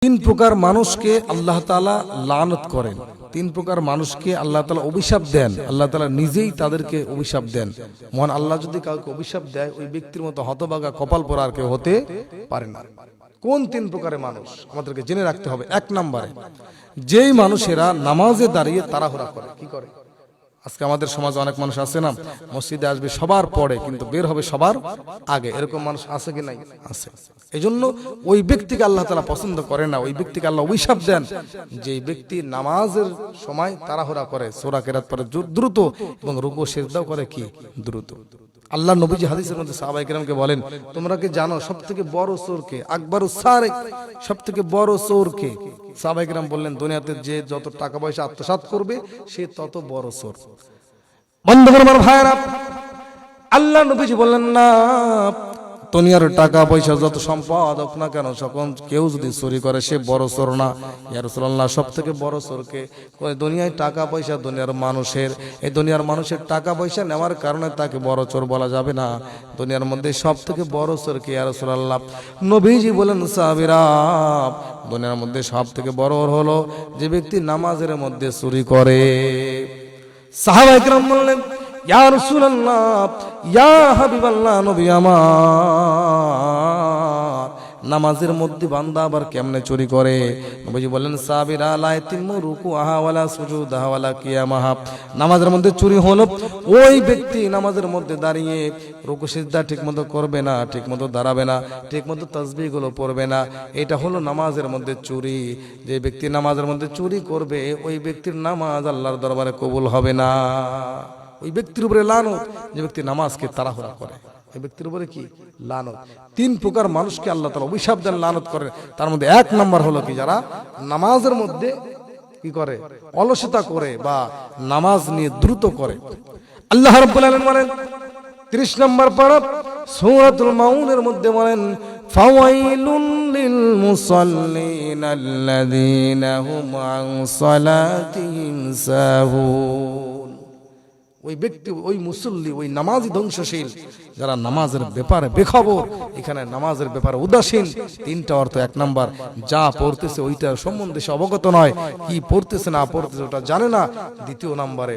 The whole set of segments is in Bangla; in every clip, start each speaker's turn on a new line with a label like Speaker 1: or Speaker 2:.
Speaker 1: তিন প্রকার মানুষকে আল্লাহ তাআলা লানত করেন। তিন প্রকার মানুষকে আল্লাহ তাআলা অভিশাপ দেন। আল্লাহ তাআলা নিজেই তাদেরকে অভিশাপ দেন। মহান আল্লাহ যদি কাউকে অভিশাপ দেয়, ওই ব্যক্তির মতো হতভাগা কপাল পোড়া আর কেউ হতে পারে না। কোন তিন প্রকারের মানুষ আমাদেরকে জেনে রাখতে হবে। এক নম্বরে, যেই মানুষেরা নামাজে দাঁড়িয়ে তাড়াহুড়া করে। কি করে? আজকে আমাদের সমাজে অনেক মানুষ আছে না, মসজিদে আসবে সবার পরে কিন্তু বের হবে সবার আগে, এরকম মানুষ আছে কি নাই? আছে। এজন্য ওই ব্যক্তিকে আল্লাহ তাআলা পছন্দ করে না। ওই ব্যক্তিকে আল্লাহ অভিশাপ দেন, যে ব্যক্তি নামাজের সময় তাড়াহুড়া করে, সূরা কেরাত পড়ে দ্রুত এবং রুকু সিজদাও করে কি দ্রুত। আল্লাহ নবীজি হাদিসের মধ্যে সাহাবায়ে কেরামকে বলেন, তোমরা কি জানো সবথেকে বড় চোর কে? আকবারুস সারিক, সবথেকে বড় চোর কে? সাহাবায়ে কেরাম বললেন, দুনিয়াতে যে যত টাকা পয়সা আত্মসাৎ করবে সে তত বড় চোর। বন্ধুগণ আমার ভাইরা, আল্লাহ নবীজি বললেন না, দুনিয়ার টাকা পয়সা যত সম্পদ হোক না কেন, সকল কেউ যদি চুরি করে সে বড় চোর না। ইয়া রাসূলুল্লাহ, সবথেকে বড় চোরকে? দুনিয়ায় টাকা পয়সা দুনিয়ার মানুষের, এই দুনিয়ার মানুষের টাকা পয়সা নেওয়ার কারণে তাকে বড় চোর বলা যাবে না। দুনিয়ার মধ্যে সবথেকে বড় চোরকে? ইয়া রাসূলুল্লাহ, নবীজি বলেন, সাহাবীরা, দুনিয়ার মধ্যে সবথেকে বড় হলো যে ব্যক্তি নামাজের মধ্যে চুরি করে। সাহাবায়ে কেরাম বললেন, ইয়া রাসূলুল্লাহ, ইয়া হাবিবাল্লাহ, নবী আমার, নামাজের মধ্যে বান্দা আবার কেমনে চুরি করে? নবীজি বললেন, সাবিরা লা ইয়াতিমু রুকুআহা ওয়ালা সুজুদাহা ওয়ালা কিয়ামাহা। নামাজের মধ্যে চুরি হলো ওই ব্যক্তি নামাজের মধ্যে দাঁড়িয়ে রুকু সিজদা ঠিকমতো করবে না, ঠিকমতো দাঁড়াবে না, ঠিকমতো তাসবিহগুলো পড়বে না। এটা হলো নামাজের মধ্যে চুরি। যে ব্যক্তি নামাজের মধ্যে চুরি করবে ওই ব্যক্তির নামাজ আল্লাহর দরবারে কবুল হবে না। ওই ব্যক্তির উপরে লানত, যে ব্যক্তি নামাজকে তাড়াহুড়া করে, এই ব্যক্তির উপরে কি লানত। তিন প্রকার মানুষকে আল্লাহ তাআলা অভিশাপ দেন, লানত করেন। তার মধ্যে এক নাম্বার হলো কি, যারা নামাজের মধ্যে কি করে? অলসতা করে বা নামাজ নিয়ে দ্রুত করে। আল্লাহ রাব্বুল আলামিন বলেন 30 নম্বর পারা সূরাতুল মাউনের মধ্যে বলেন, ফাওয়াইলুন লিল মুসাল্লিন আল্লাযীনা হুম আন সালাতিহিম সাহুন। ওই ব্যক্তি, ওই মুসল্লি, ওই নামাজি ধ্বংসশীল, যারা নামাজের ব্যাপারে বেখবর, এখানে নামাজের ব্যাপারে উদাসীন। তিনটা অর্থ। এক নাম্বার, যা পড়তেছে ওইটার সম্বন্ধে সে অবগত নয়, কি পড়তেছে না পড়তেছে ওটা জানে না। দ্বিতীয় নম্বরে,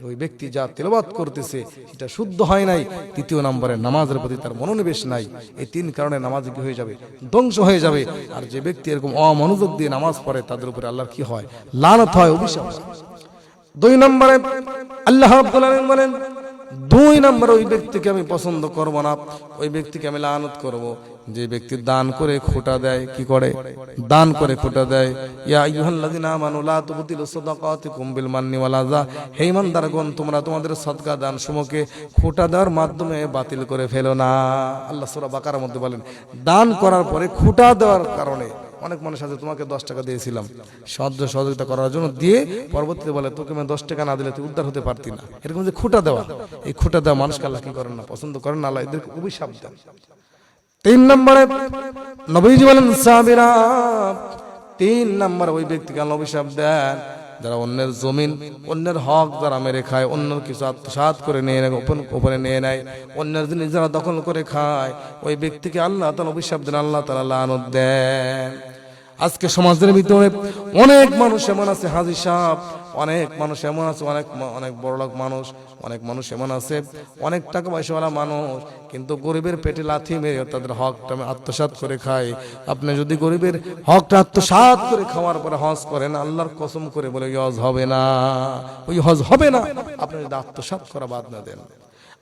Speaker 1: ওই ব্যক্তি যা তেলাওয়াত করতেছে সেটা শুদ্ধ হয় নাই। তৃতীয় নম্বরে, নামাজের প্রতি তার মনোনিবেশ নাই। এই তিন কারণে নামাজ কি হয়ে যাবে? ধ্বংস হয়ে যাবে। আর যে ব্যক্তি এরকম অমনোযোগ দিয়ে নামাজ পড়ে তাদের উপরে আল্লাহর কি হয়? লানত হয়, অভিশাপ। 2 নম্বরে আল্লাহ রাব্বুল আলামিন বলেন, 2 নম্বরে ওই ব্যক্তিকে আমি পছন্দ করব না, ওই ব্যক্তিকে আমি লানত করব, যে ব্যক্তি দান করে খোটা দেয়। কি করে? দান করে খোটা দেয়। ইয়া আইয়ুহাল্লাযিনা আমানু লা তুবতিলু সাদাকাতিকুম বিল মান্নি ওয়াল আযা। হে ঈমানদারগণ, তোমরা তোমাদের সদকা দান সমূহকে খোটা দেওয়ার মাধ্যমে বাতিল করে ফেলো না। আল্লাহ সূরা বাকারার মধ্যে বলেন, দান করার পরে খোটা দেওয়ার কারণে অনেক মানুষ আছে, তোমাকে 10 টাকা দিয়েছিলাম সাহায্য সহযোগিতা করার জন্য, দিয়ে পরবর্তীতে বলে, তোকে আমি 10 টাকা না দিলে তুই উদ্ধার হতে পারতি না। এরকম যে খুঁটা দেওয়া, এই খুঁটা দেওয়া মানুষকে আল্লাহ কি করেন না? পছন্দ করেন না। আল্লাহ এদেরকে অভিশাপ দেন। 3 নম্বরে নবীজি বলেন, সাহাবীরা, 3 নম্বরে ওই ব্যক্তিকে আল্লাহ অভিশাপ দেন, যারা অন্যের জমিন, অন্যের হক যারা মেরে খায়, অন্যের কিছু আত্মসাৎ করে নিয়ে নেয়, ওপরে নিয়ে নেয়, অন্যের জিনিস যারা দখল করে খায়, ওই ব্যক্তিকে আল্লাহ তাআলা অভিশাপ দেন, আল্লাহ তাআলা লানত দেন। আজকে সমাজের ভিতরে অনেক মানুষ এমন আছে, হাজী সাহেব, অনেক মানুষ এমন আছে, অনেক বড়লোক মানুষ, অনেক মানুষ এমন আছে, অনেক টাকা পয়সাওয়ালা মানুষ, কিন্তু গরিবের পেটে লাথি মেরে তাদের হকটা আত্মসাৎ করে খায়। আপনি যদি গরিবের হকটা আত্মসাৎ করে খাওয়ার পরে হজ করেন, আল্লাহর কসম করে বলে ওই হজ হবে না, ওই হজ হবে না, আপনি যদি আত্মসাৎ করা বাদ না দেন।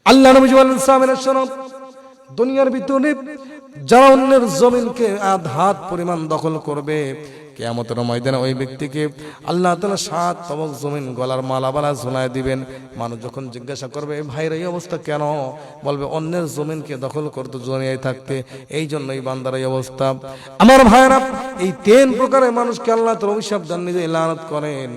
Speaker 1: আল্লাহ নবী বলেন, সাহাবীরা শোনো, দুনিয়ার ভিতরে যারা অন্যের জমিনকে আধ পরিমাণ দখল করবে, কিয়ামতের ময়দানে ওই ব্যক্তিকে আল্লাহ তাআলা 7 তবক জমিন গলার মালাবালা ঝুলায় দিবেন। মানুষ যখন জিজ্ঞাসা করবে, ভাইরা এই অবস্থা কেন? বলবে, অন্যের জমিনকে দখল করতে জড়িয়ে থাকতে, এই জন্যই বান্দার এই অবস্থা। আমার ভাইরা, এই 3 প্রকারের মানুষকে আল্লাহ তাআলা অভিশাপ দেন, নিজে লানত করেন।